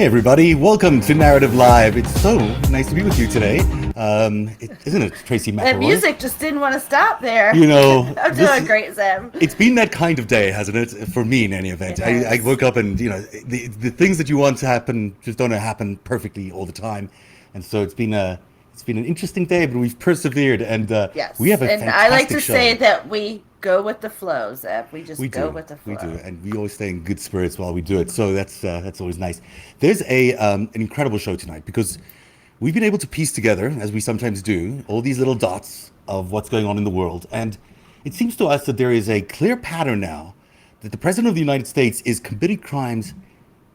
Hey everybody, welcome to Narrative Live. It's so nice to be with you today. Isn't it, Tracy That McElroy? music just didn't want to stop there. You know, I'm doing great, Zeb. it's been that kind of day, hasn't it? For me, in any event. It I has. woke up and, the things that you want to happen just don't happen perfectly all the time. And so it's been an interesting day, but we've persevered and we Yes. have a And I like fantastic to say show. that we go with the flow, Zeb. We We just go do, with the we do, flow. and we always stay in good spirits while we do it. So that's always nice. There's an incredible show tonight because we've been able to piece together, as we sometimes do, all these little dots of what's going on in the world, and it seems to us that there is a clear pattern now that the president of the United States is committing crimes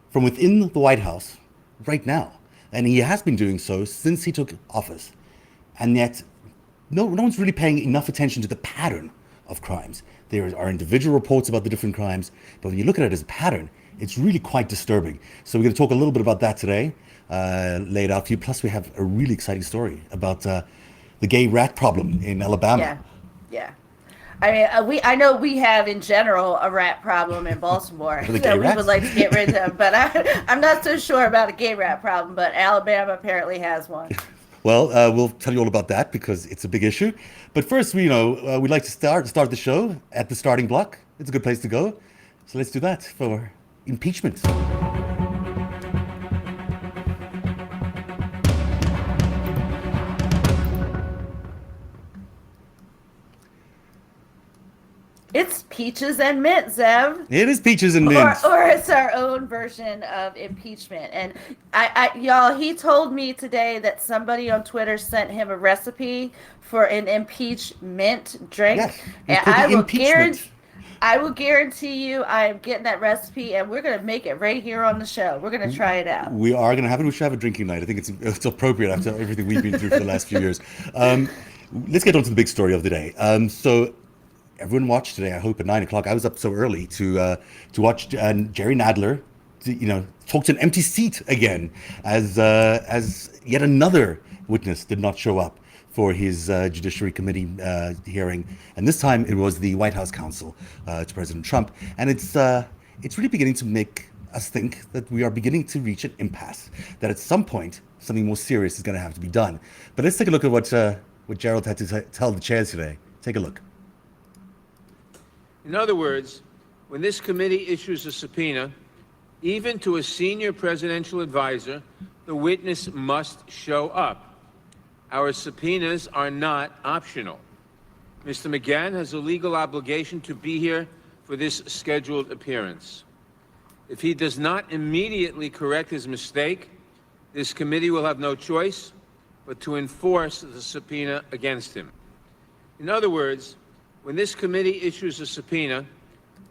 from within the White House right now, and he has been doing so since he took office, and yet no one's really paying enough attention to the pattern of crimes. There are individual reports about the different crimes, but when you look at it as a pattern, it's really quite disturbing. So we're going to talk a little bit about that today, lay it out for you. Plus, we have a really exciting story about the gay rat problem in Alabama. Yeah. Yeah. I mean, I know we have in general a rat problem in Baltimore The gay that we would rats? like to get rid of, but I'm not so sure about a gay rat problem. But Alabama apparently has one. Well, we'll tell you all about that because it's a big issue. But first, we'd like to start the show at the starting block. It's a good place to go. So let's do that for impeachment. It's peaches and mint, Zev. It is peaches and or mint. or it's our own version of impeachment. And y'all, he told me today that somebody on Twitter sent him a recipe for an impeachment Yes, drink, it's and called the impeachment. I will guarantee you I am getting that recipe, and we're gonna make it right here on the show. We're gonna try it out. We are going to have it. We should have a drinking night. I think it's appropriate after everything we've been through for the last few years. Let's get on to the big story of the day. So everyone watched today. I hope at 9 o'clock. I was up so early to watch Jerry Nadler, talk to an empty seat again, as yet another witness did not show up for his Judiciary Committee hearing, and this time it was the White House counsel to President Trump, and it's really beginning to make us think that we are beginning to reach an impasse. That at some point something more serious is going to have to be done. But let's take a look at what Gerald had to tell the chairs today. Take a look. In other words, when this committee issues a subpoena, even to a senior presidential advisor, the witness must show up. Our subpoenas are not optional. Mr. McGahn has a legal obligation to be here for this scheduled appearance. If he does not immediately correct his mistake, this committee will have no choice but to enforce the subpoena against him. In other words, when this committee issues a subpoena,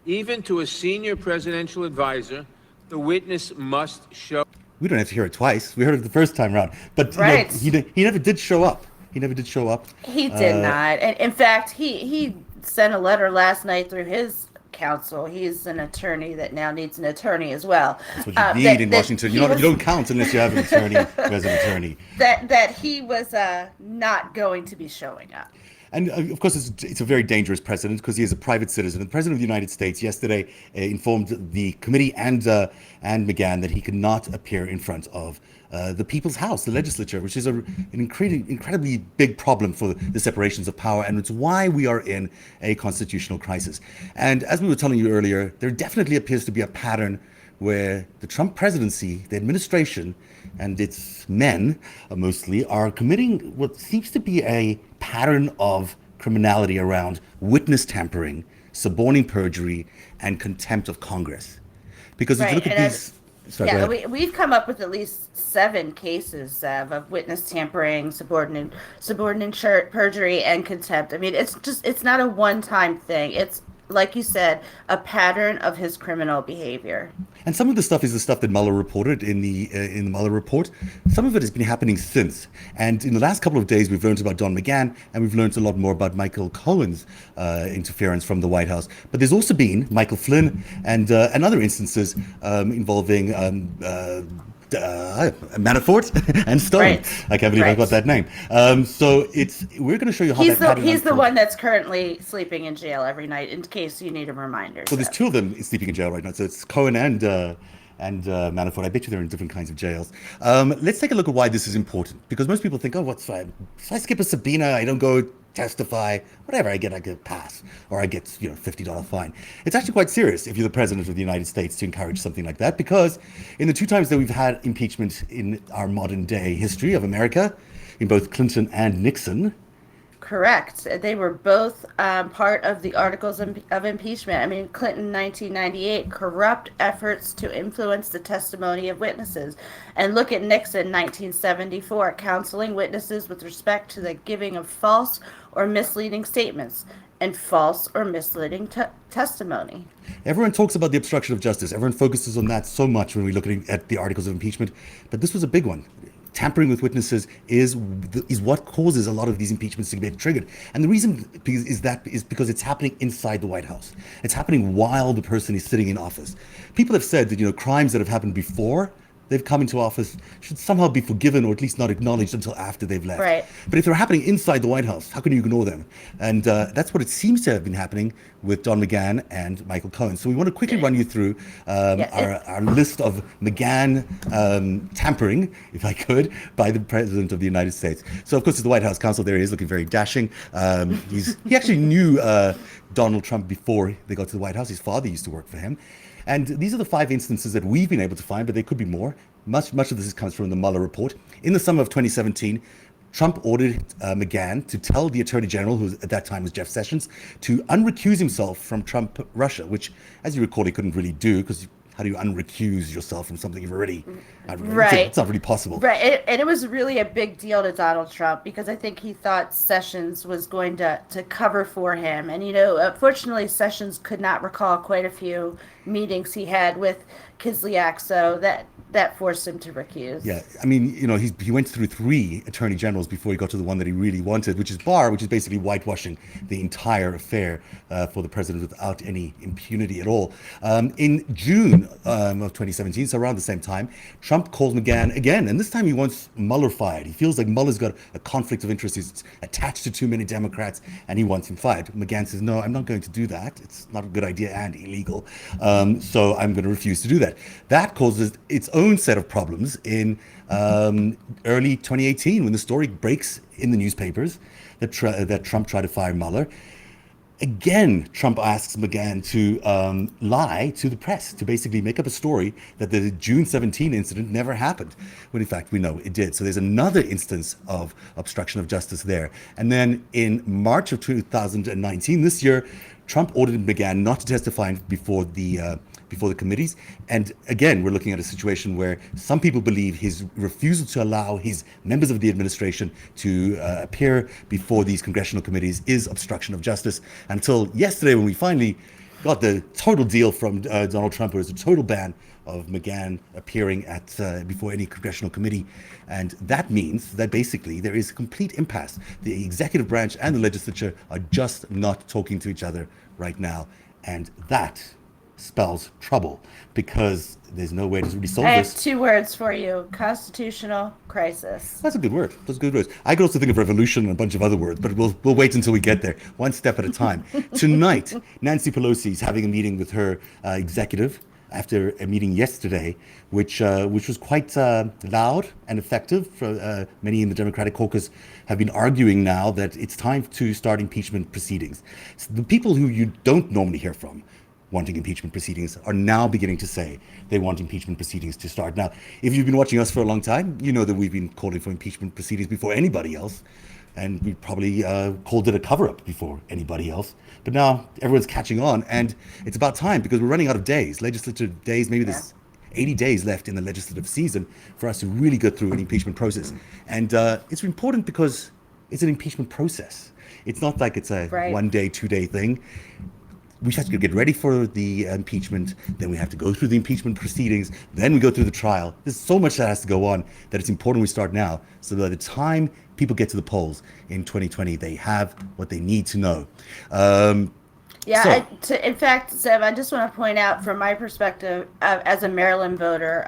even to a senior presidential advisor, the witness must show. We don't have to hear it twice. We heard it the first time around, but Right. he never did show up. He never did show up. He did not. And in fact, he sent a letter last night through his counsel. He's an attorney that now needs an attorney as well. That's what you need in Washington. You Was, don't count unless you have an attorney who has an attorney. that he was not going to be showing up. And of course, it's a very dangerous precedent because he is a private citizen. The President of the United States yesterday informed the committee and McGahn that he could not appear in front of the People's House, the legislature, which is an incredibly big problem for the separations of power. And it's why we are in a constitutional crisis. And as we were telling you earlier, there definitely appears to be a pattern where the Trump presidency, the administration, and its men mostly are committing what seems to be a pattern of criminality around witness tampering, suborning perjury, and contempt of Congress. Because if you Right. look at And these, sorry, go ahead. we've come up with at least 7 cases of witness tampering, subordinate perjury, and contempt. I mean, it's not a one-time thing. It's, like you said, a pattern of his criminal behavior. And some of the stuff is the stuff that Mueller reported in the Mueller report. Some of it has been happening since. And in the last couple of days, we've learned about Don McGahn, and we've learned a lot more about Michael Cohen's interference from the White House. But there's also been Michael Flynn and other instances involving Manafort and Stone. Right. I can't believe I Right. got that name. So we're going to show you how He's that pattern he's the unfolds. one that's currently sleeping in jail every night, in case you need a reminder. So there's 2 of them sleeping in jail right now. So it's Cohen and Manafort. I bet you they're in different kinds of jails. Let's take a look at why this is important, because most people think, oh, what's fine? If I skip a subpoena, I don't go testify, whatever, I get a pass, or I get $50 fine. It's actually quite serious if you're the president of the United States to encourage something like that, because in the two times that we've had impeachment in our modern day history of America, in both Clinton and Nixon. Correct. They were both part of the articles of impeachment. I mean, Clinton, 1998, corrupt efforts to influence the testimony of witnesses. And look at Nixon, 1974, counseling witnesses with respect to the giving of false or misleading statements and false or misleading testimony. Everyone talks about the obstruction of justice. Everyone focuses on that so much when we look at the articles of impeachment. But this was a big one. Tampering with witnesses is what causes a lot of these impeachments to get triggered. And the reason is because it's happening inside the White House. It's happening while the person is sitting in office. People have said that, crimes that have happened before they've come into office should somehow be forgiven, or at least not acknowledged until after they've left. Right. But if they're happening inside the White House, how can you ignore them? And that's what it seems to have been happening with Don McGahn and Michael Cohen. So we want to quickly run you through our list of McGahn tampering, if I could, by the President of the United States. So, of course, it's the White House counsel. There he is, looking very dashing. He actually knew Donald Trump before they got to the White House. His father used to work for him. And these are the 5 instances that we've been able to find, but there could be more. Much of this comes from the Mueller report. In the summer of 2017, Trump ordered McGahn to tell the Attorney General, who at that time was Jeff Sessions, to unrecuse himself from Trump Russia, which, as you recall, he couldn't really do, because how do you unrecuse yourself from something you've already... Right. It's not really possible. Right. And it was really a big deal to Donald Trump, because I think he thought Sessions was going to cover for him. And, fortunately, Sessions could not recall quite a few meetings he had with Kislyak, so that forced him to recuse. Yeah, I mean, he went through 3 attorney generals before he got to the one that he really wanted, which is Barr, which is basically whitewashing the entire affair for the president without any impunity at all. In June of 2017, so around the same time, Trump calls McGahn again, and this time he wants Mueller fired. He feels like Mueller's got a conflict of interest. He's attached to too many Democrats, and he wants him fired. McGahn says, no, I'm not going to do that. It's not a good idea and illegal. So I'm going to refuse to do that. That causes its own set of problems in early 2018, when the story breaks in the newspapers that Trump tried to fire Mueller. Again, Trump asks McGahn to lie to the press, to basically make up a story that the June 17 incident never happened, when in fact we know it did. So there's another instance of obstruction of justice there. And then in March of 2019, this year, Trump ordered McGahn not to testify before the committees. And again, we're looking at a situation where some people believe his refusal to allow his members of the administration to appear before these congressional committees is obstruction of justice. Until yesterday, when we finally got the total deal from Donald Trump, it was a total ban of McGahn appearing before any congressional committee. And that means that basically there is a complete impasse. The executive branch and the legislature are just not talking to each other right now. And that spells trouble, because there's no way to really solve I have this. 2 words for you: constitutional crisis. That's a good word. Those are good words. I could also think of revolution and a bunch of other words, but we'll wait until we get there, one step at a time. Tonight, Nancy Pelosi is having a meeting with her executive after a meeting yesterday, which was quite loud and effective. Many in the Democratic caucus have been arguing now that it's time to start impeachment proceedings. So the people who you don't normally hear from wanting impeachment proceedings are now beginning to say they want impeachment proceedings to start. Now, if you've been watching us for a long time, you know that we've been calling for impeachment proceedings before anybody else, and we probably called it a cover-up before anybody else. But now everyone's catching on, and it's about time, because we're running out of days, legislative days. Maybe there's 80 days left in the legislative season for us to really go through an impeachment process. And it's important because it's an impeachment process. It's not like it's a 1 day, 2 day thing. We have to get ready for the impeachment, then we have to go through the impeachment proceedings, then we go through the trial. There's so much that has to go on that it's important we start now, so that by the time people get to the polls in 2020, they have what they need to know. Yeah, So, in fact, Zeb, I just want to point out from my perspective as a Maryland voter,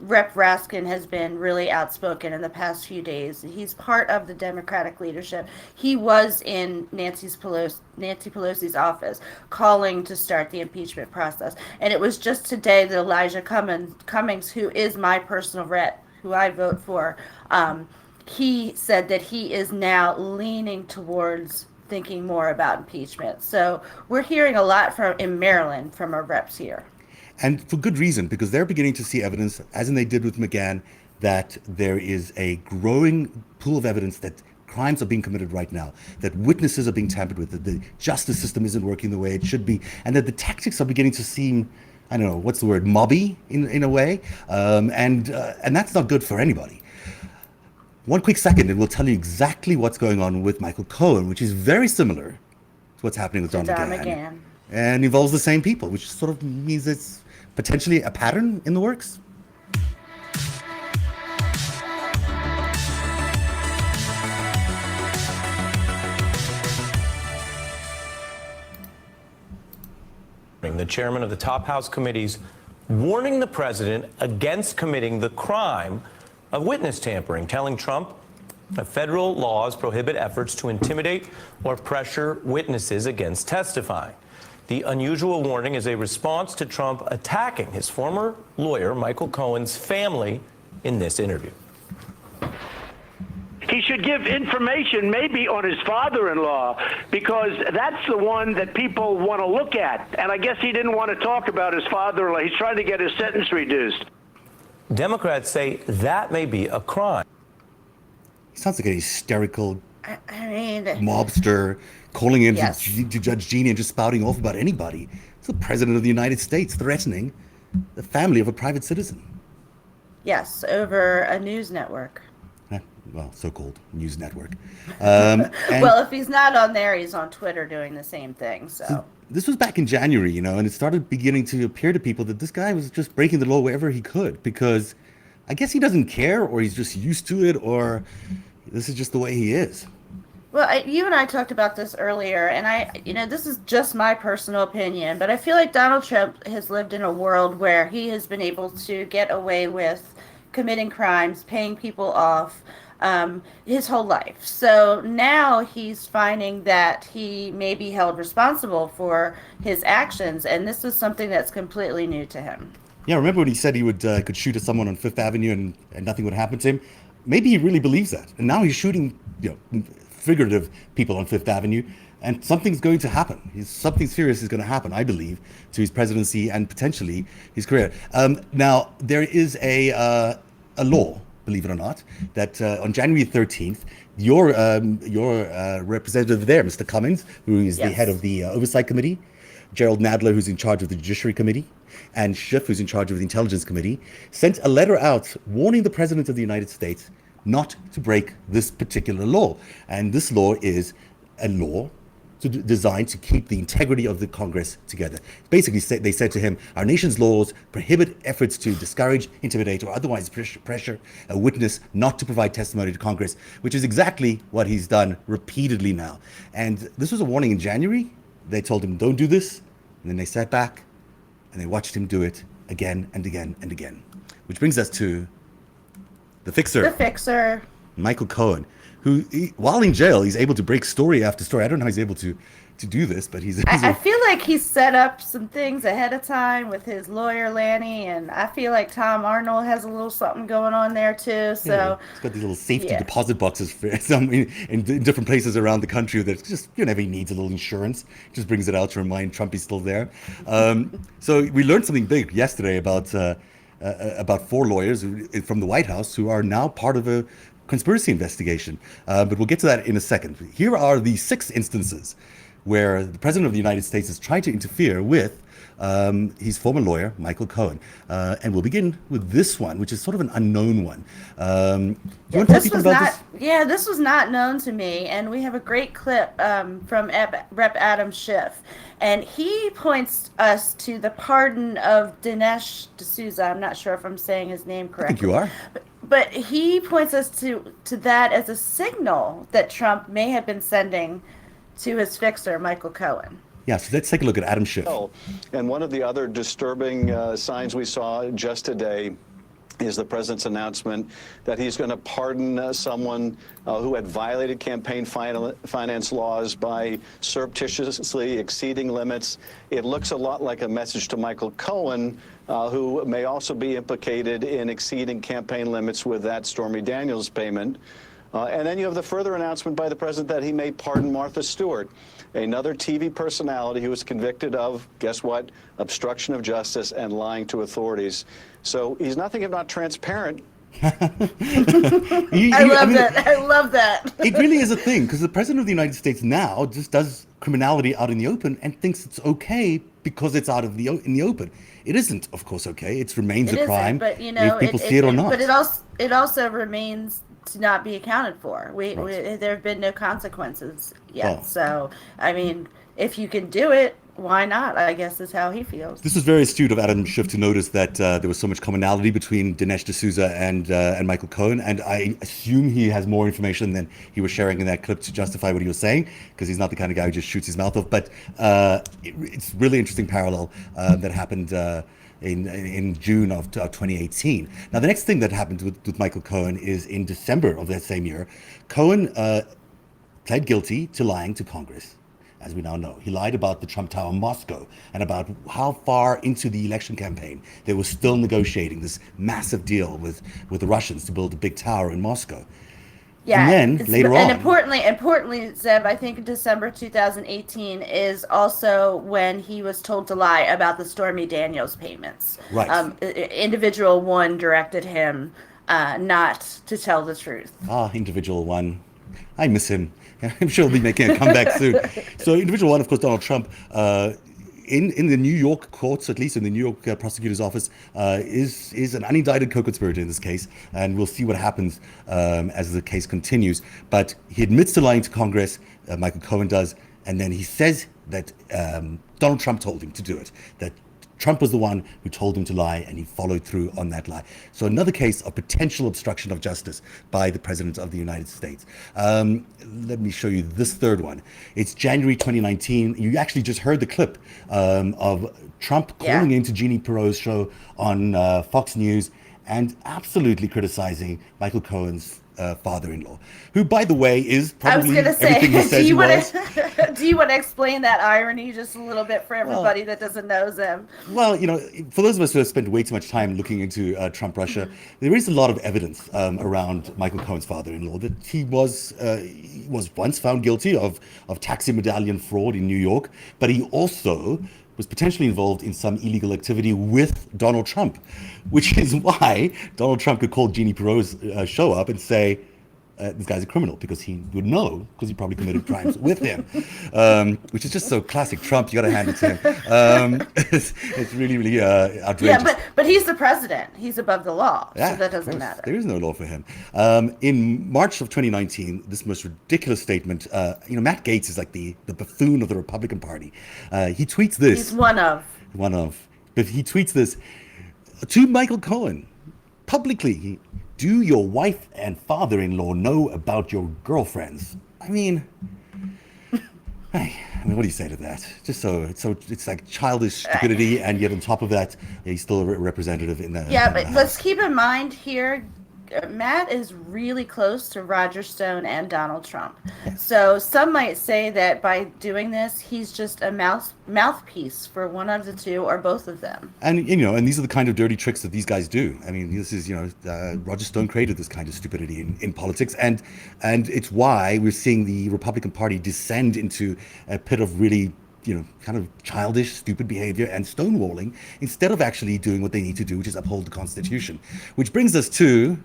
Rep. Raskin has been really outspoken in the past few days. He's part of the Democratic leadership. He was in Nancy Pelosi's office calling to start the impeachment process. And it was just today that Elijah Cummings, who is my personal rep, who I vote for, he said that he is now leaning towards thinking more about impeachment. So we're hearing a lot from in Maryland from our reps here. and for good reason, because they're beginning to see evidence, as in they did with McGahn, that there is a growing pool of evidence that crimes are being committed right now, that witnesses are being tampered with, that the justice system isn't working the way it should be, and that the tactics are beginning to seem, I don't know, what's the word, mobby in a way, and that's not good for anybody. One quick second, and we'll tell you exactly what's going on with Michael Cohen, which is very similar to what's happening with Don McGahn, and involves the same people, which sort of means it's potentially a pattern in the works. The chairman of the top House committees warning the president against committing the crime of witness tampering, telling Trump that federal laws prohibit efforts to intimidate or pressure witnesses against testifying. The unusual warning is a response to Trump attacking his former lawyer, Michael Cohen's family, in this interview. He should give information maybe on his father-in-law, because that's the one that people want to look at. And I guess he didn't want to talk about his father-in-law. He's trying to get his sentence reduced. Democrats say that may be a crime. He sounds like a hysterical I mean, mobster calling in Yes. to Judge Jeannie and just spouting off about anybody. It's the president of the United States threatening the family of a private citizen. yes, over a news network. Well, so-called news network. And Well, if he's not on there, he's on Twitter doing the same thing. So this was back in January, and it started beginning to appear to people that this guy was just breaking the law wherever he could, because I guess he doesn't care, or he's just used to it, or this is just the way he is. Well, you and I talked about this earlier, and this is just my personal opinion, but I feel like Donald Trump has lived in a world where he has been able to get away with committing crimes, paying people off, his whole life. So now he's finding that he may be held responsible for his actions, and this is something that's completely new to him. Yeah, remember when he said he could shoot at someone on Fifth Avenue and nothing would happen to him? Maybe he really believes that, and now he's shooting, figurative people on Fifth Avenue, and something's going to happen. Something serious is going to happen, I believe, to his presidency and potentially his career. Now there is a law, believe it or not, that on January 13th, your representative there, Mr. Cummings, who is the Yes. head of the Oversight Committee, Gerald Nadler, who's in charge of the Judiciary Committee, and Schiff, who's in charge of the Intelligence Committee, sent a letter out warning the President of the United States not to break this particular law. And this law is a law designed to keep the integrity of the Congress together. Basically, they said to him, our nation's laws prohibit efforts to discourage, intimidate, or otherwise pressure a witness not to provide testimony to Congress, which is exactly what he's done repeatedly now. And this was a warning in January. They told him, don't do this. And then they sat back and they watched him do it again and again and again. Which brings us to the fixer. The fixer. Michael Cohen, who, while in jail, he's able to break story after story. I don't know how he's able to do this, but I feel like he set up some things ahead of time with his lawyer Lanny, and I feel like Tom Arnold has a little something going on there too. So he's got these little safety deposit boxes for some in different places around the country that just whenever he needs a little insurance, just brings it out to remind Trump he's still there. So we learned something big yesterday about 4 lawyers from the White House who are now part of a conspiracy investigation. But we'll get to that in a second. Here are the 6 instances where the President of the United States has tried to interfere with his former lawyer, Michael Cohen. And we'll begin with this one, which is sort of an unknown one. You want to tell people about this? Yeah, this was not known to me, and we have a great clip from Rep. Adam Schiff, and he points us to the pardon of Dinesh D'Souza. I'm not sure if I'm saying his name correctly. I think you are. But he points us to that as a signal that Trump may have been sending to his fixer, Michael Cohen. Yeah, so let's take a look at Adam Schiff. And one of the other disturbing signs we saw just today is the president's announcement that he's going to pardon someone who had violated campaign finance laws by surreptitiously exceeding limits. It looks a lot like a message to Michael Cohen, who may also be implicated in exceeding campaign limits with that Stormy Daniels payment. And then you have the further announcement by the president that he may pardon Martha Stewart, another TV personality who was convicted of, guess what, obstruction of justice and lying to authorities. So he's nothing if not transparent. I love that. It really is a thing, because the president of the United States now just does criminality out in the open and thinks it's okay because it's out of in the open. It isn't, of course, okay. It remains a crime, but if people see it or not. But it also remains to not be accounted for. There have been no consequences yet. Oh. So, I mean, if you can do it, why not? I guess is how he feels. This was very astute of Adam Schiff to notice that there was so much commonality between Dinesh D'Souza and Michael Cohen, and I assume he has more information than he was sharing in that clip to justify what he was saying, because he's not the kind of guy who just shoots his mouth off. But it's really interesting parallel that happened in June of 2018. Now, the next thing that happened with Michael Cohen is in December of that same year, Cohen pled guilty to lying to Congress. As we now know, he lied about the Trump Tower in Moscow and about how far into the election campaign they were still negotiating this massive deal with the Russians to build a big tower in Moscow. Yeah, and then later on, importantly, Zeb, I think December 2018 is also when he was told to lie about the Stormy Daniels payments. Right. Individual one directed him not to tell the truth. Individual one. I miss him. I'm sure he'll be making a comeback soon. So individual one, of course, Donald Trump, in the New York courts, at least in the New York prosecutor's office, is an unindicted co-conspirator in this case, and we'll see what happens as the case continues. But he admits to lying to Congress, Michael Cohen does, and then he says that Donald Trump told him to do it, that Trump was the one who told him to lie, and he followed through on that lie. So another case of potential obstruction of justice by the President of the United States. Let me show you this third one. It's January 2019. You actually just heard the clip of Trump calling into Jeannie Pirro's show on Fox News and absolutely criticizing Michael Cohen's father-in-law, who, by the way, is probably everything he says he was. Do you want to explain that irony just a little bit for everybody that doesn't know them? Well, for those of us who have spent way too much time looking into Trump Russia, there is a lot of evidence around Michael Cohen's father-in-law that he was once found guilty of taxi medallion fraud in New York, but he also was potentially involved in some illegal activity with Donald Trump, which is why Donald Trump could call Jeannie Pirro's show up and say, this guy's a criminal, because he would know, because he probably committed crimes with him, which is just so classic Trump. You got to hand it to him. It's really, really outrageous. Yeah, but he's the president. He's above the law, so that doesn't matter. There is no law for him. In March of 2019, this most ridiculous statement. Matt Gaetz is like the buffoon of the Republican Party. He tweets this. He's one of. But he tweets this to Michael Cohen publicly. Do your wife and father-in-law know about your girlfriends? I mean, what do you say to that? Just it's like childish stupidity, and yet on top of that, he's still a representative in that. Yeah, but let's keep in mind here, Matt is really close to Roger Stone and Donald Trump. So some might say that by doing this, he's just a mouthpiece for one of the two or both of them. And and these are the kind of dirty tricks that these guys do. I mean, this is Roger Stone created this kind of stupidity in politics, and it's why we're seeing the Republican Party descend into a pit of really kind of childish, stupid behavior and stonewalling, instead of actually doing what they need to do, which is uphold the Constitution. Which brings us to,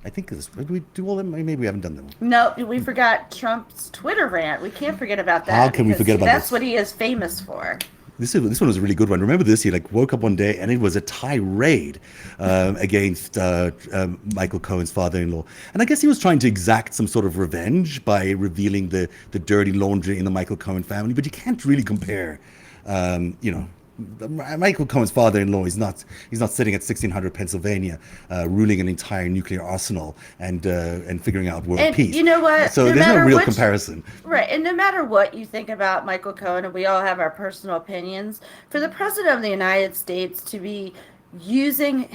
I think, did we do all them? Maybe we haven't done them. No, we forgot Trump's Twitter rant. We can't forget about that. How can we forget about that's this? What he is famous for. This one was a really good one. Remember this? He woke up one day and it was a tirade against Michael Cohen's father-in-law. And I guess he was trying to exact some sort of revenge by revealing the dirty laundry in the Michael Cohen family. But you can't really compare, Michael Cohen's father-in-law is not, he's not sitting at 1600 Pennsylvania ruling an entire nuclear arsenal and figuring out world And peace. you know what? So No there's no matter real which- comparison. Right. And no matter what you think about Michael Cohen, and we all have our personal opinions, for the President of the United States to be using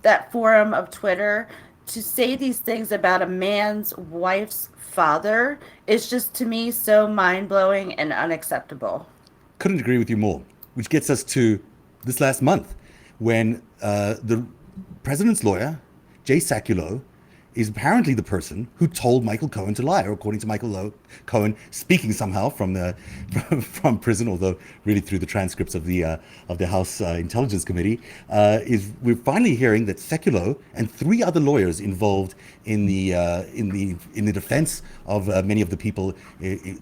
that forum of Twitter to say these things about a man's wife's father is just, to me, so mind-blowing and unacceptable. Couldn't agree with you more. Which gets us to this last month, when the president's lawyer, Jay Sekulow, is apparently the person who told Michael Cohen to lie, or according to Michael Cohen, speaking somehow from from prison, although really through the transcripts of the House Intelligence Committee, is we're finally hearing that Sekulow and 3 other lawyers involved in the defense of many of the people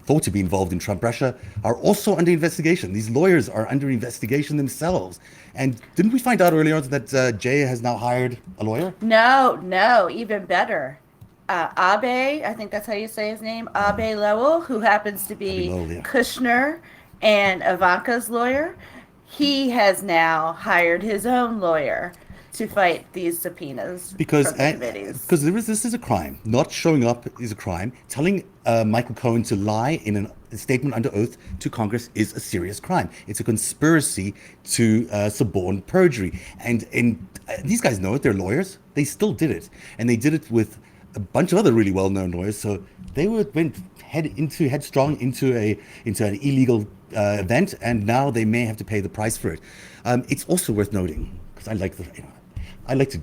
thought to be involved in Trump Russia are also under investigation. These lawyers are under investigation themselves. And didn't we find out earlier that Jay has now hired a lawyer? No, even better. Abe, I think that's how you say his name, Abe Lowell, who happens to be Abe Lowell, yeah. Kushner and Ivanka's lawyer, he has now hired his own lawyer to fight these subpoenas Because from the committees. because this is a crime. Not showing up is a crime. Telling Michael Cohen to lie in a statement under oath to Congress is a serious crime. It's a conspiracy to suborn perjury. And these guys know it. They're lawyers. They still did it, and they did it with a bunch of other really well-known lawyers. So they went headstrong into an illegal event, and now they may have to pay the price for it. It's also worth noting, because I like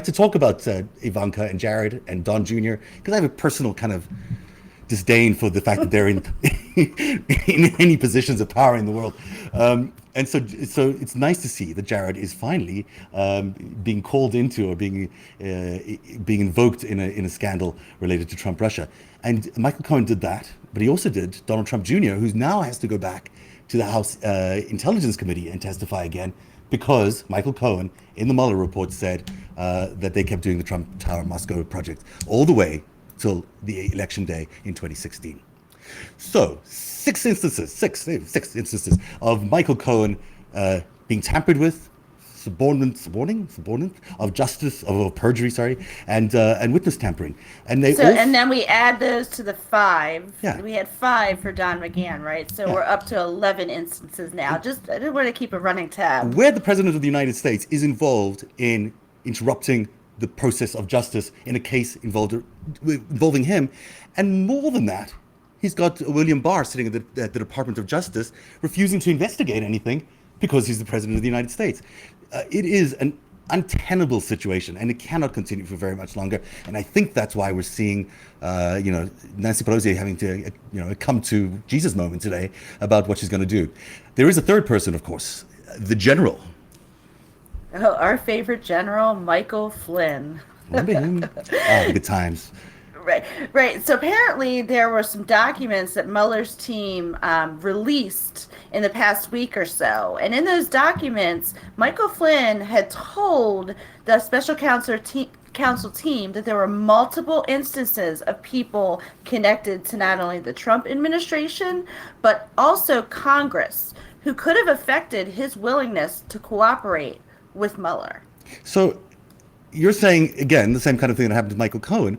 to talk about Ivanka and Jared and Don Jr. because I have a personal kind of disdain for the fact that they're in in any positions of power in the world, and so it's nice to see that Jared is finally being called into or being invoked in a scandal related to Trump Russia, and Michael Cohen did that, but he also did Donald Trump Jr., who now has to go back to the House Intelligence Committee and testify again, because Michael Cohen in the Mueller report said that they kept doing the Trump Tower Moscow project all the way till the election day in 2016. So six instances of Michael Cohen being tampered with, subordinate of justice, of perjury, sorry, and witness tampering. And they And then we add those to the 5. Yeah. We had 5 for Don McGahn, right? So Yeah. we're up to 11 instances now. I didn't want to keep a running tab. where the president of the United States is involved in interrupting the process of justice in a case involving him. And more than that, he's got William Barr sitting at the Department of Justice refusing to investigate anything because he's the president of the United States. It is an untenable situation, and it cannot continue for very much longer. And I think that's why we're seeing, Nancy Pelosi having to, come to Jesus moment today about what she's going to do. There is a third person, of course, the general. Oh, our favorite general, Michael Flynn. Remember him? The good times. Right. So apparently there were some documents that Mueller's team released in the past week or so. And in those documents, Michael Flynn had told the special counsel team that there were multiple instances of people connected to not only the Trump administration, but also Congress, who could have affected his willingness to cooperate with Mueller. So you're saying, again, the same kind of thing that happened to Michael Cohen.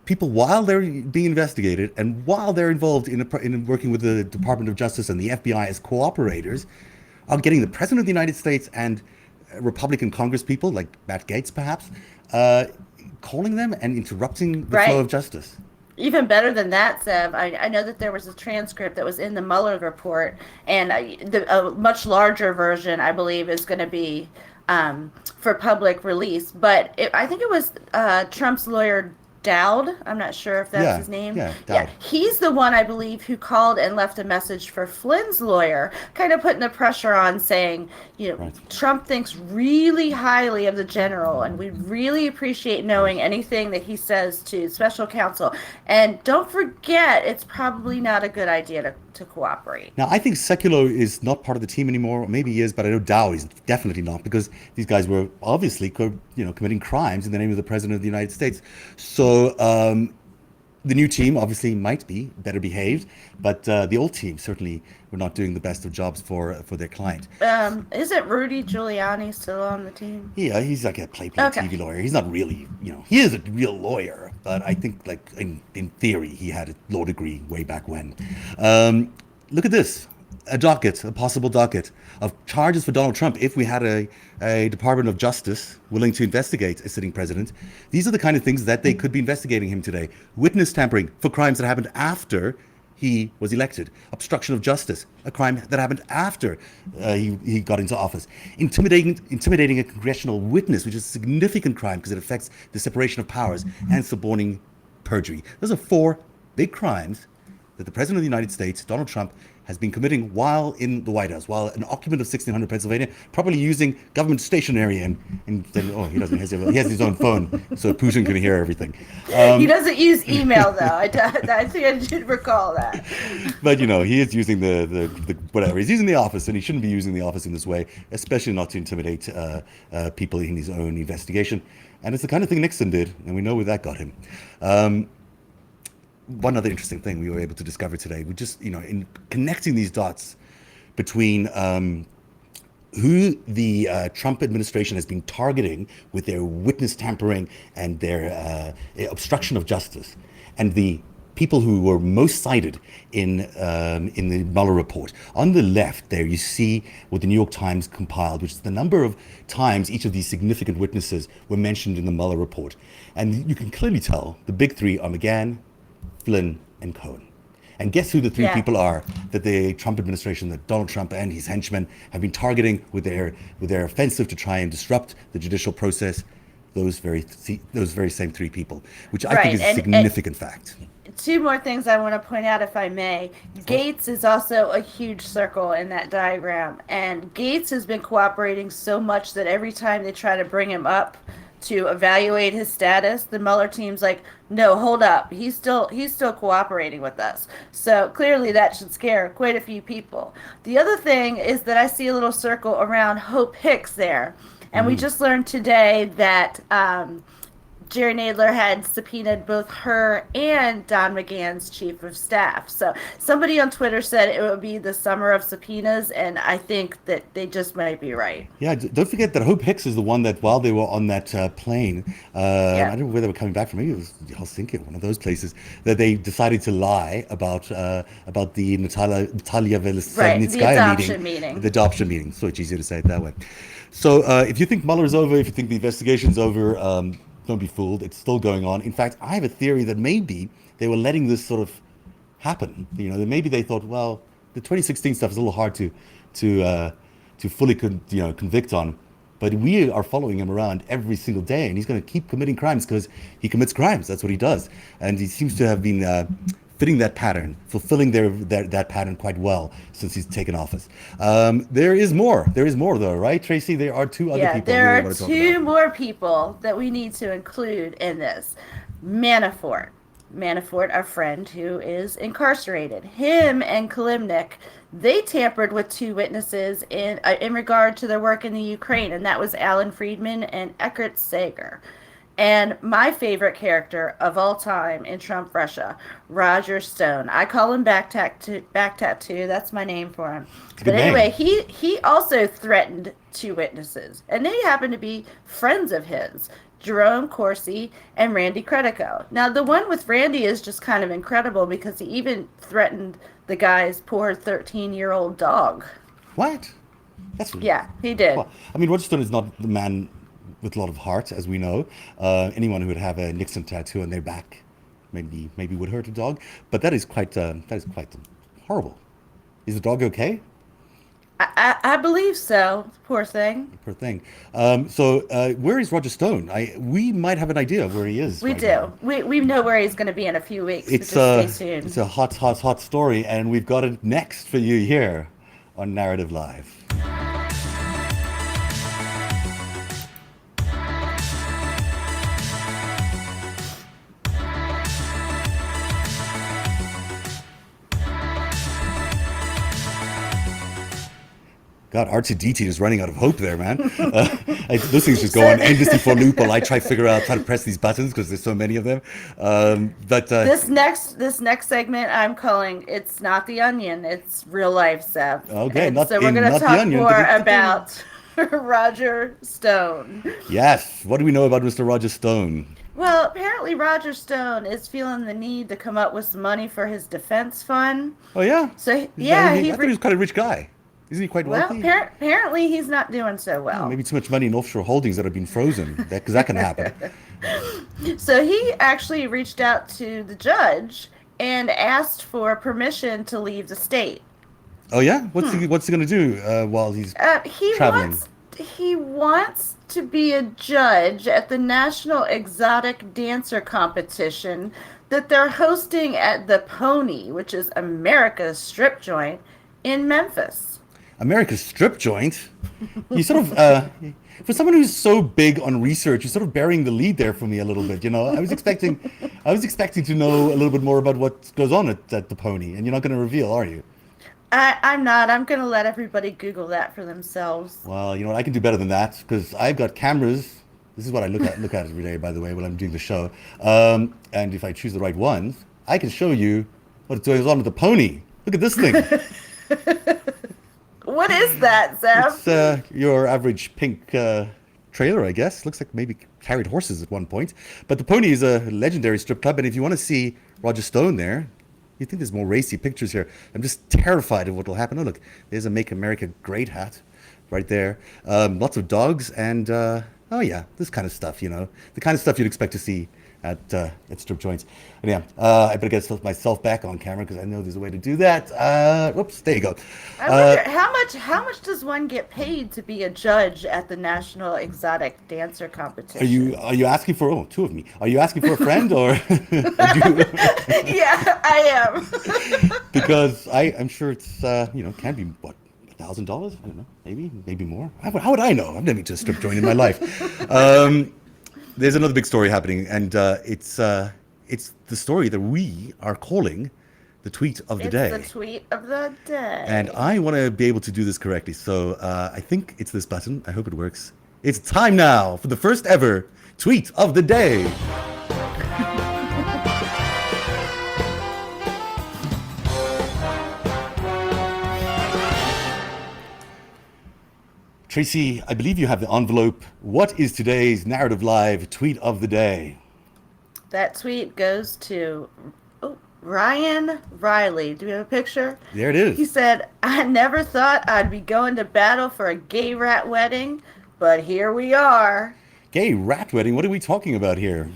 People, while they're being investigated and while they're involved in working with the Department of Justice and the FBI as cooperators, are getting the President of the United States and Republican Congress people, like Matt Gaetz perhaps, calling them and interrupting the flow of justice. Even better than that, Sev, I know that there was a transcript that was in the Mueller report, and a much larger version, I believe, is going to be for public release. But I think it was Trump's lawyer, Dowd. I'm not sure if that's his name. Yeah, Dowd. He's the one, I believe, who called and left a message for Flynn's lawyer, kind of putting the pressure on, saying, Trump thinks really highly of the general, and we really appreciate knowing anything that he says to special counsel. And don't forget, it's probably not a good idea to cooperate. Now, I think Sekulow is not part of the team anymore, or maybe he is, but I know Dow is definitely not, because these guys were obviously committing crimes in the name of the President of the United States. So The new team obviously might be better behaved, but the old team certainly were not doing the best of jobs for their client. Isn't Rudy Giuliani still on the team? Yeah, he's like a play Okay. TV lawyer. He's not really, he is a real lawyer, but I think, like, in theory, he had a law degree way back when. Look at this. A possible docket of charges for Donald Trump if we had a Department of Justice willing to investigate a sitting president. These are the kind of things that they could be investigating him today. Witness tampering for crimes that happened after he was elected. Obstruction of justice, a crime that happened after he got into office. Intimidating a congressional witness, which is a significant crime because it affects the separation of powers, and suborning perjury. Those are 4 big crimes that the President of the United States, Donald Trump, has been committing while in the White House, while an occupant of 1600 Pennsylvania, probably using government stationery and then, he doesn't. He has his own phone, so Putin can hear everything. He doesn't use email though. I think I should recall that. But he is using the whatever. He's using the office, and he shouldn't be using the office in this way, especially not to intimidate people in his own investigation. And it's the kind of thing Nixon did, and we know where that got him. One other interesting thing we were able to discover today, we just, in connecting these dots between who the Trump administration has been targeting with their witness tampering and their obstruction of justice, and the people who were most cited in the Mueller report. On the left there, you see what the New York Times compiled, which is the number of times each of these significant witnesses were mentioned in the Mueller report. And you can clearly tell the big 3 are McGahn, Flynn, and Cohen. And guess who the 3 people are that the Trump administration, that Donald Trump and his henchmen have been targeting with their offensive to try and disrupt the judicial process? Those very same 3 people, which I think is a significant fact. 2 more things I want to point out, if I may. Gates is also a huge circle in that diagram, and Gates has been cooperating so much that every time they try to bring him up to evaluate his status, the Mueller team's like, no, hold up, he's still cooperating with us. So clearly that should scare quite a few people. The other thing is that I see a little circle around Hope Hicks there, and we just learned today that Jerry Nadler had subpoenaed both her and Don McGahn's chief of staff. So somebody on Twitter said it would be the summer of subpoenas, and I think that they just might be right. Yeah, don't forget that Hope Hicks is the one that, while they were on that plane, I don't know where they were coming back from, maybe it was Helsinki, one of those places, that they decided to lie about the Natalia Veselnitskaya meeting. The adoption meeting. So it's easier to say it that way. So if you think Mueller's over, if you think the investigation's over, don't be fooled. It's still going on. In fact, I have a theory that maybe they were letting this sort of happen. That maybe they thought, well, the 2016 stuff is a little hard to fully convict on, but we are following him around every single day, and he's going to keep committing crimes because he commits crimes. That's what he does, and he seems to have been fitting that pattern, fulfilling that pattern quite well since he's taken office. There is more. There is more, though, right, Tracy? There are 2 other people. There are 2 more people that we need to include in this. Manafort, our friend who is incarcerated. Him and Kalimnik, they tampered with 2 witnesses in regard to their work in the Ukraine, and that was Alan Friedman and Eckhart Sager. And my favorite character of all time in Trump Russia, Roger Stone. I call him Back Tattoo. That's my name for him. But anyway, he also threatened 2 witnesses, and they happen to be friends of his, Jerome Corsi and Randy Credico. Now, the one with Randy is just kind of incredible because he even threatened the guy's poor 13-year-old dog. What? Yeah, he did. Well, I mean, Roger Stone is not the man with a lot of heart, as we know. Anyone who would have a Nixon tattoo on their back maybe would hurt a dog, but that is quite horrible. Is the dog okay? I believe so. Poor thing. Poor thing. So where is Roger Stone? We might have an idea of where he is. We do. Now. We know where he's going to be in a few weeks. It's just stay tuned. It's a hot story, and we've got it next for you here on Narrative Live. God, R2D2 is running out of hope there, man. Those things just go on endlessly for a loop while I try to press these buttons because there's so many of them. This next segment I'm calling "It's Not the Onion, It's Real Life," Seth. Okay, And so we're going to not the talk onion. more about Roger Stone. Yes. What do we know about Mr. Roger Stone? Well, apparently Roger Stone is feeling the need to come up with some money for his defense fund. Oh yeah. So I thought he was quite a rich guy. Isn't he quite well, wealthy? apparently he's not doing so well. Oh, maybe too much money in offshore holdings that have been frozen. Because that can happen. So he actually reached out to the judge and asked for permission to leave the state. Oh yeah. What's he going to do while he's traveling? He wants to be a judge at the National Exotic Dancer Competition that they're hosting at the Pony, which is America's strip joint in Memphis. America's strip joint? You sort of, for someone who's so big on research, you're sort of burying the lead there for me a little bit. You know, I was expecting to know a little bit more about what goes on at the Pony, and you're not going to reveal, are you? I'm not. I'm going to let everybody Google that for themselves. Well, you know what? I can do better than that because I've got cameras. This is what I look at every day, by the way, when I'm doing the show. And if I choose the right ones, I can show you what goes on with the Pony. Look at this thing. What is that, Sam? It's your average pink trailer, I guess. Looks like maybe carried horses at one point. But the Pony is a legendary strip club, and if you want to see Roger Stone there, you think there's more racy pictures here. I'm just terrified of what will happen. Oh, look, there's a Make America Great hat right there. Lots of dogs and, oh yeah, this kind of stuff, you know. The kind of stuff you'd expect to see at strip joints. And yeah, I better get myself back on camera because I know there's a way to do that. Whoops, there you go. I wonder how much does one get paid to be a judge at the National Exotic Dancer Competition? Are you asking for two of me? Are you asking for a friend or? Yeah, I am. Because I'm sure it's can be what $1,000. I don't know, maybe more. How would I know? I've never been to a strip joint in my life. There's another big story happening, and it's the story that we are calling the tweet of the day. It's the tweet of the day. And I want to be able to do this correctly, so I think it's this button. I hope it works. It's time now for the first ever tweet of the day. Tracy, I believe you have the envelope. What is today's Narrative Live tweet of the day? That tweet goes to Ryan Riley. Do we have a picture? There it is. He said, "I never thought I'd be going to battle for a gay rat wedding, but here we are." Gay rat wedding? What are we talking about here?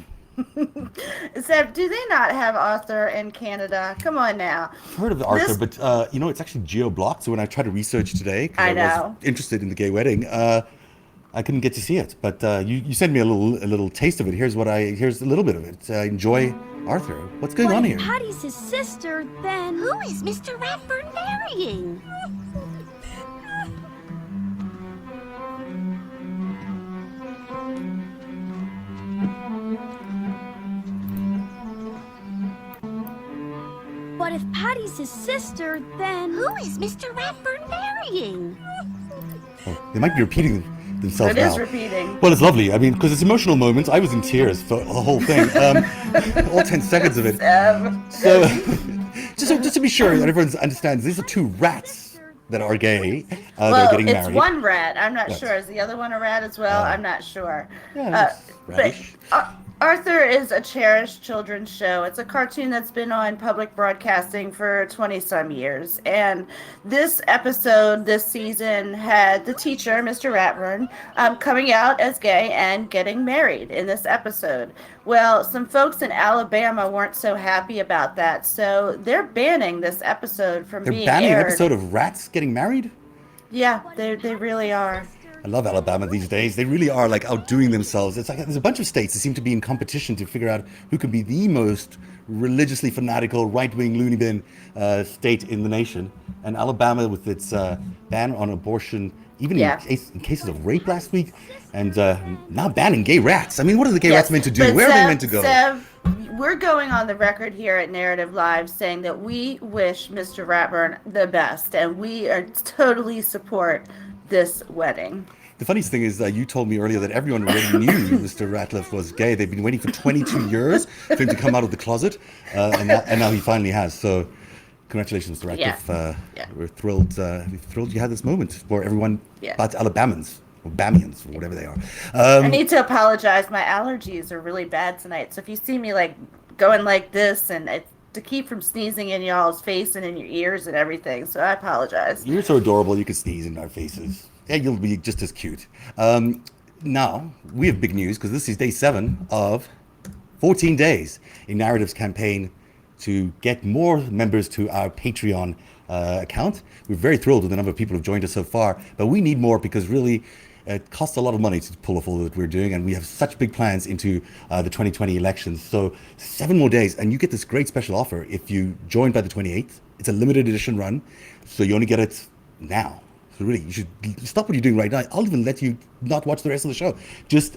Seb, do they not have Arthur in Canada? Come on now. I've heard of Arthur, but it's actually geo-blocked. So when I tried to research today, because I was interested in the gay wedding, I couldn't get to see it. But you sent me a little taste of it. Here's a little bit of it. Enjoy Arthur. What's going on here? Patty's his sister, then who is Mr. Ratburn marrying? But if Patty's his sister, then who is Mr. Ratburn marrying? Oh, they might be repeating themselves now. It is repeating. Well, it's lovely. I mean, because it's emotional moments. I was in tears for the whole thing, all 10 seconds of it. So, just to be sure that everyone understands, these are two rats that are gay. They're getting married. It's one rat. I'm not sure. Is the other one a rat as well? I'm not sure. Yeah, but Arthur is a cherished children's show. It's a cartoon that's been on public broadcasting for 20-some years. And this episode, this season, had the teacher, Mr. Ratburn, coming out as gay and getting married in this episode. Well, some folks in Alabama weren't so happy about that, so they're banning this episode from being aired. They're banning an episode of rats getting married? Yeah, they really are. I love Alabama these days. They really are like outdoing themselves. It's like there's a bunch of states that seem to be in competition to figure out who can be the most religiously fanatical, right-wing loony bin state in the nation. And Alabama, with its ban on abortion, even in cases of rape last week, and now banning gay rats. I mean, what are the gay rats meant to do? Where are they meant to go? Sev, we're going on the record here at Narrative Live saying that we wish Mr. Ratburn the best, and we are totally support this wedding. The funniest thing is that you told me earlier that everyone already knew Mr. Ratliff was gay. They've been waiting for 22 years for him to come out of the closet, and now he finally has. So, congratulations, Mr. Ratliff. Yeah. We're thrilled. We're thrilled you had this moment for everyone Yeah. but Alabamans or Bamians or whatever they are. I need to apologize. My allergies are really bad tonight. So if you see me like going like this, and it's to keep from sneezing in y'all's face and in your ears and everything. So I apologize. You're so adorable. You can sneeze in our faces. Yeah, you'll be just as cute. Now, we have big news because this is day 7 of 14 days in Narrative's campaign to get more members to our Patreon account. We're very thrilled with the number of people who've joined us so far, but we need more because really it costs a lot of money to pull off all that we're doing, and we have such big plans into the 2020 elections. So 7 more days, and you get this great special offer if you join by the 28th. It's a limited edition run, so you only get it now. So really, you should stop what you're doing right now. I'll even let you not watch the rest of the show. Just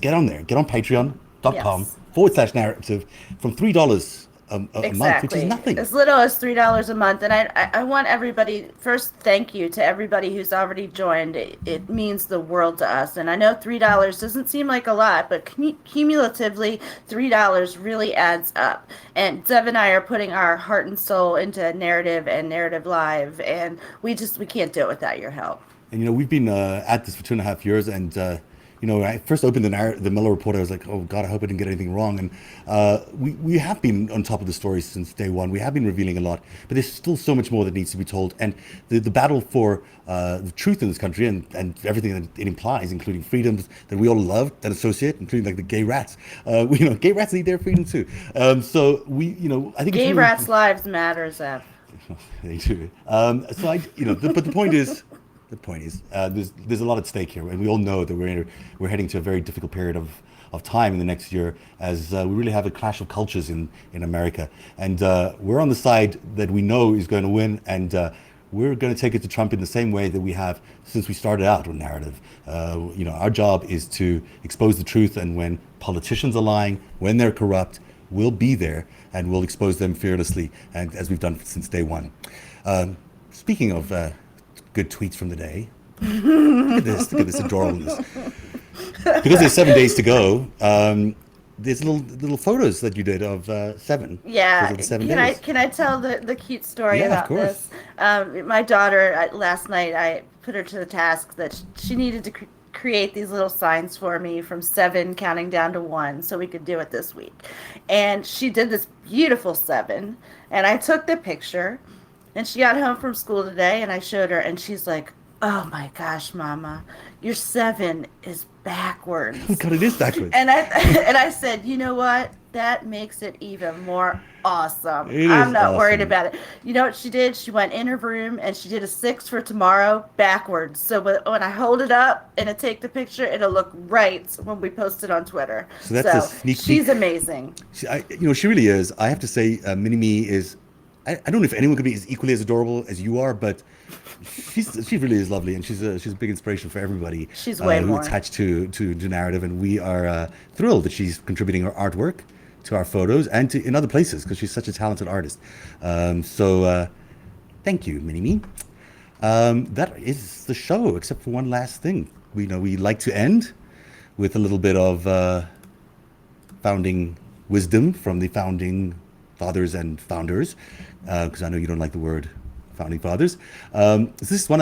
get on there. Get on patreon.com/narrative from $3 a month, which is nothing. As little as $3 a month. And I want everybody, first, thank you to everybody who's already joined. It means the world to us. And I know $3 doesn't seem like a lot, but cumulatively, $3 really adds up. And Zev and I are putting our heart and soul into Narrative and Narrative Live, and we can't do it without your help. And we've been at this for 2.5 years, and when I first opened the Miller Report, I was like, oh God, I hope I didn't get anything wrong. And we have been on top of the story since day one. We have been revealing a lot, but there's still so much more that needs to be told. And the battle for the truth in this country and everything that it implies, including freedoms that we all love and associate, including like the gay rats. Gay rats need their freedom too. I think gay rats' lives matter, Zev. They do. But the point is. The point is, there's a lot at stake here, and we all know that we're heading to a very difficult period of time in the next year, as we really have a clash of cultures in America, and we're on the side that we know is going to win, and we're going to take it to Trump in the same way that we have since we started out with Narrative. Our job is to expose the truth, and when politicians are lying, when they're corrupt, we'll be there and we'll expose them fearlessly, and as we've done since day one. Speaking of good tweets from the day. Look at this adorableness. Because there's 7 days to go, there's little photos that you did of 7. Yeah. Of the 7 can days. I tell the cute story Yeah, about of course. this? My daughter, last night, I put her to the task that she needed to create these little signs for me from 7 counting down to 1 so we could do it this week. And she did this beautiful 7, and I took the picture. And she got home from school today, and I showed her, and she's like, oh my gosh, Mama, your 7 is backwards. Oh God, it is backwards. And I said, you know what? That makes it even more awesome. I'm not worried about it. You know what she did? She went in her room, and she did a 6 for tomorrow backwards. So when I hold it up and I take the picture, it'll look right when we post it on Twitter. So that's a sneak peek. She's amazing. She really is. I have to say, Mini-Me is... I don't know if anyone could be as equally as adorable as you are, but she really is lovely, and she's a big inspiration for everybody. She's way more attached to Narrative, and we are thrilled that she's contributing her artwork to our photos and in other places because she's such a talented artist. Thank you, Mini-Me. That is the show, except for one last thing. We like to end with a little bit of founding wisdom from the founding fathers and founders, because I know you don't like the word founding fathers. This is one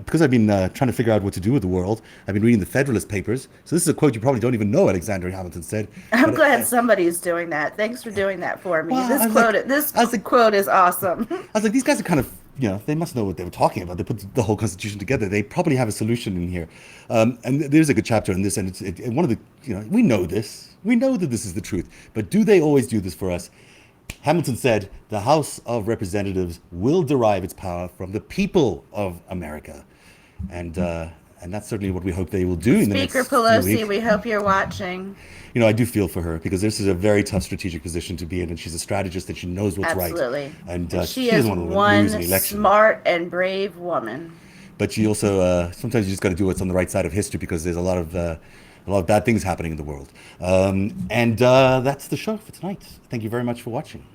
because I've been trying to figure out what to do with the world. I've been reading the Federalist Papers. So this is a quote you probably don't even know Alexander Hamilton said. I'm glad somebody's doing that. Thanks for doing that for me. Well, This quote is awesome. I was like, these guys are kind of, they must know what they were talking about. They put the whole Constitution together. They probably have a solution in here. And there's a good chapter in this, and it's one of the, we know this. We know that this is the truth. But do they always do this for us? Hamilton said, the House of Representatives will derive its power from the people of America. And that's certainly what we hope they will do in the next Speaker few Pelosi, weeks. we hope you're watching. I do feel for her because this is a very tough strategic position to be in, and she's a strategist and she knows what's Absolutely. right. And she doesn't is want to one lose an election. smart and brave woman. But she also, sometimes you just got to do what's on the right side of history because there's a lot of bad things happening in the world. And that's the show for tonight. Thank you very much for watching.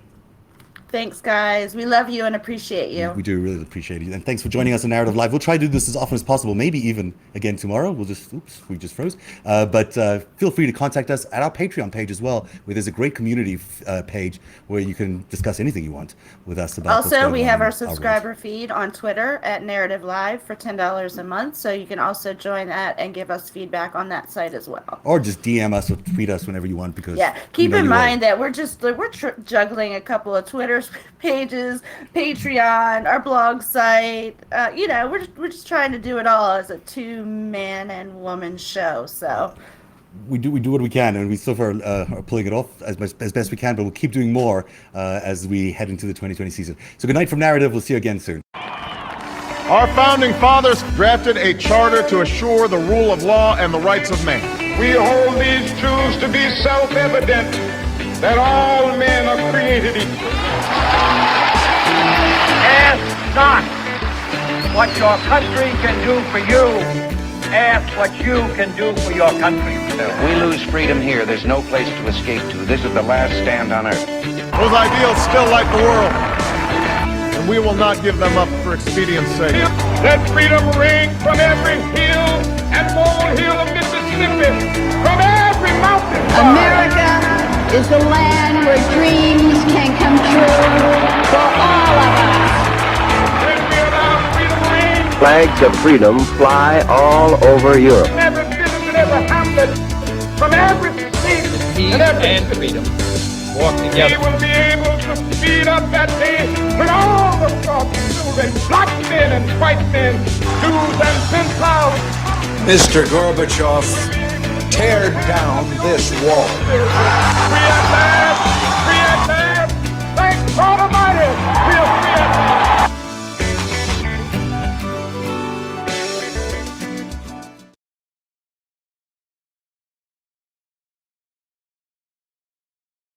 Thanks, guys. We love you and appreciate you. We do really appreciate it. And thanks for joining us on Narrative Live. We'll try to do this as often as possible, maybe even again tomorrow. We just froze. But feel free to contact us at our Patreon page as well, where there's a great community page where you can discuss anything you want with us about what's Also, going we on have in our subscriber feed on Twitter at Narrative Live for $10 a month. So you can also join that and give us feedback on that site as well. Or just DM us or tweet us whenever you want, because Yeah, keep in mind that we're juggling a couple of Twitter pages, Patreon, our blog site. We're just trying to do it all as a 2-man and woman show. So we do what we can, and we so far are pulling it off as best we can. But we'll keep doing more as we head into the 2020 season. So good night from Narrative. We'll see you again soon. Our founding fathers drafted a charter to assure the rule of law and the rights of man. We hold these truths to be self-evident, that all men are created equal. Ask not what your country can do for you. Ask what you can do for your country. If we lose freedom here, there's no place to escape to. This is the last stand on earth. Those ideals still light the world, and we will not give them up for expedience sake. Let freedom ring from every hill and molehill of Mississippi, from every mountain. America is the land where dreams can come true for all of us. When we allow freedom ring, Flags of freedom fly all over Europe. every village and every hamlet, from every state and every freedom. Walk We together. will be able to speed up that day when all the children, black men and white men, Jews and Gentiles, Mr. Gorbachev, tear down this wall.